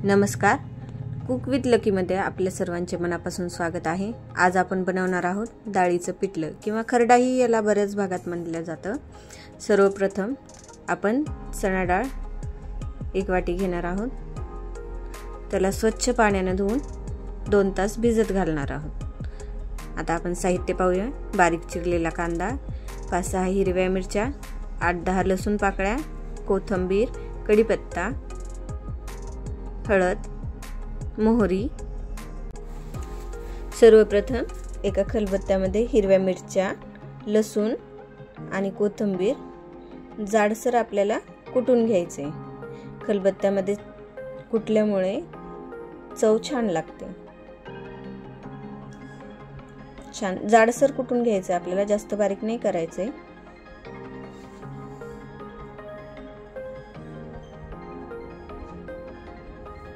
नमस्कार, cook with लकीमध्ये आपल्या सर्वांचे मनापासून स्वागत आहे। आज आपण बनवणार आहोत डाळीचं पिठलं किंवा खरडाही याला बऱ्याच भागात म्हटलं जातं। सर्वप्रथम आपण चणा डाळ 1 वाटी घेणार आहोत। त्याला स्वच्छ पाण्याने धुवून 2 तास भिजत घालणार आहोत। आता आपण साहित्य पाहूया। बारीक चिरलेला कांदा, 5-6 हिरव्या मिरच्या, 8-10 लसूण पाकळ्या, कोथिंबीर, कढीपत्ता, हळद, मोहरी। सर्वप्रथम एका खलबत्त्यामध्ये हिरव्या मिरच्या, लसूण आणि कोथिंबीर जाडसर आपल्याला कुटून घ्यायचे। खलबत्त्यामध्ये कुटल्यामुळे चव छान लागते। छान जाडसर कुटून घ्यायचे आपल्याला, जास्त बारीक नाही करायचे।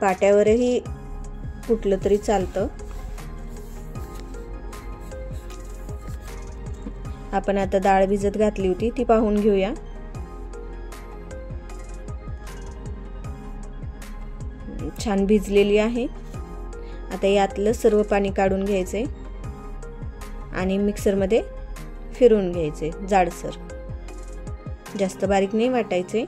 पाट्यावरही कुटलं तरी चालतं। आपण आता डाळ भिजत घातली होती ती पाहून घेऊया। छान भिजलेली आहे। आता यातलं सर्व पाणी काढून घ्यायचे आणि मिक्सर मध्ये फिरवून घ्यायचे जाडसर, जास्त बारीक नाही वाटायचे।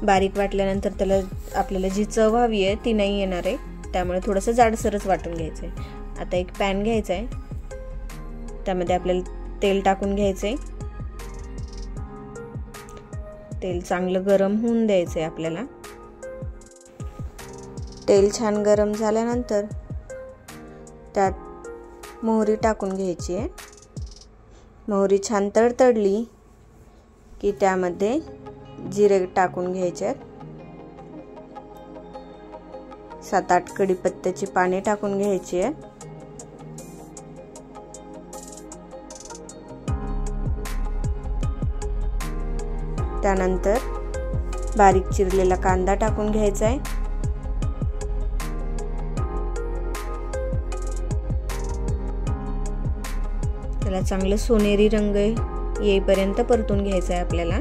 बारीक वाटल्यानंतर त्याला आपल्याला जी चव हवी आहे ती नाही येणार आहे, त्यामुळे थोडंसं जाडसरच वाटून घ्यायचं आहे। आता एक पॅन घ्यायचा आहे, त्यामध्ये आपल्याला तेल टाकून घ्यायचे। तेल चांगलं गरम होऊन द्यायचं आहे आपल्याला। तेल छान गरम झाल्यानंतर त्यात मोहरी टाकून घ्यायची आहे। मोहरी छान तडतडली की त्यामध्ये जिरे टाकून घ्यायचे। 7-8 कढीपत्त्याची पाने टाकून घ्यायची आहे। त्यानंतर बारीक चिरलेला कांदा टाकून घ्यायचा आहे। त्याला चांगलं सोनेरी रंग येईपर्यंत परतून घ्यायचा आहे आपल्याला।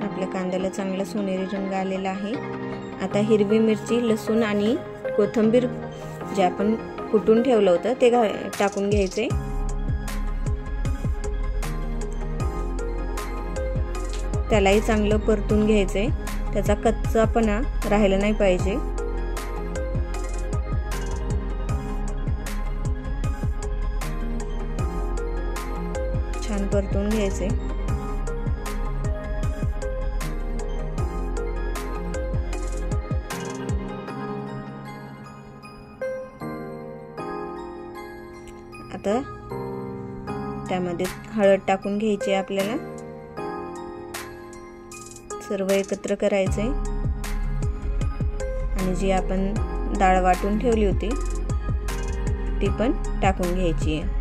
आपल्या कांद्याला चांगला सोनेरी रंग आलेला आहे। आता हिरवी मिरची, लसूण आणि कोथिंबीर जे आपण कुटून ठेवलं होतं ते टाकून घ्यायचे। त्यालाही चांगलं परतून घ्यायचे, त्याचा कच्चापणा राहिला नाही पाहिजे। छान परतून घ्यायचे। आता त्यामध्ये हळद टाकून घ्यायची आपल्याला। सर्व एकत्र करायचे आणि जी आपण डाळ वाटून ठेवली होती ती पण टाकून घ्यायची आहे।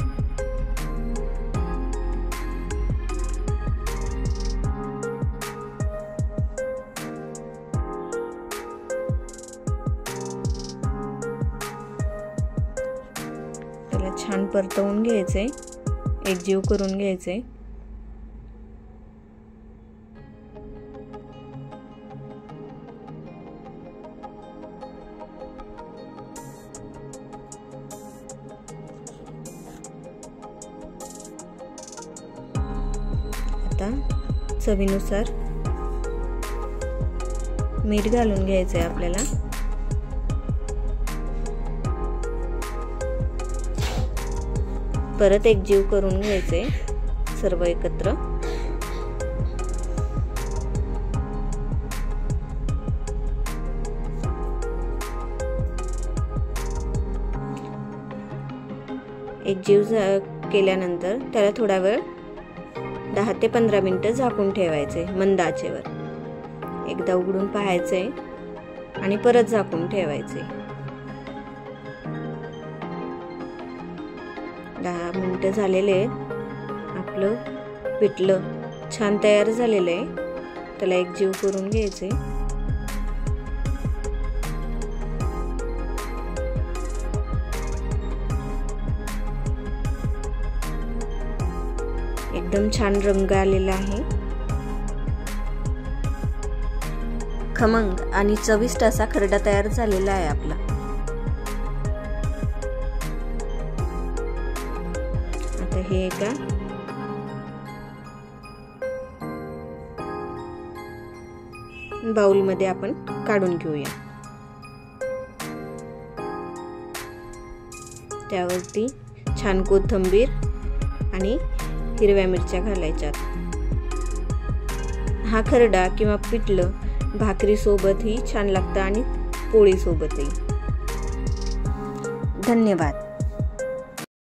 त्याला छान परतवून घ्यायचे, एकजीव करून घ्यायचे। आता चवीनुसार मीठ घालून घ्यायचे आपल्याला। परत एकजीव करून घ्यायचे सर्व एकत्र। एकजीव केल्यानंतर त्याला थोडा वेळ 10 ते 15 मिनिटं झाकून ठेवायचे मंद आचेवर। एकदा उघडून पाहायचंय आणि परत झाकून ठेवायचे. 10 मिनिटं झालेले आहेत. आपलं पिठलं छान तयार झालेलं आहे. त्याला एकजीव करून घ्यायचे. एकदम छान रंग आलेला आहे. खमंग आणि चविष्ट असा खरडा तयार झालेला आहे आपला. आता हे एका बाउल मध्ये आपण काढून घेऊया. त्यावरती छान कोथिंबीर आणि हिरव्या मिरच्या घालायच्यात. हा खरडा किंवा पिठलं भाकरी सोबतही छान लागतं आणि पोळी सोबतही. धन्यवाद.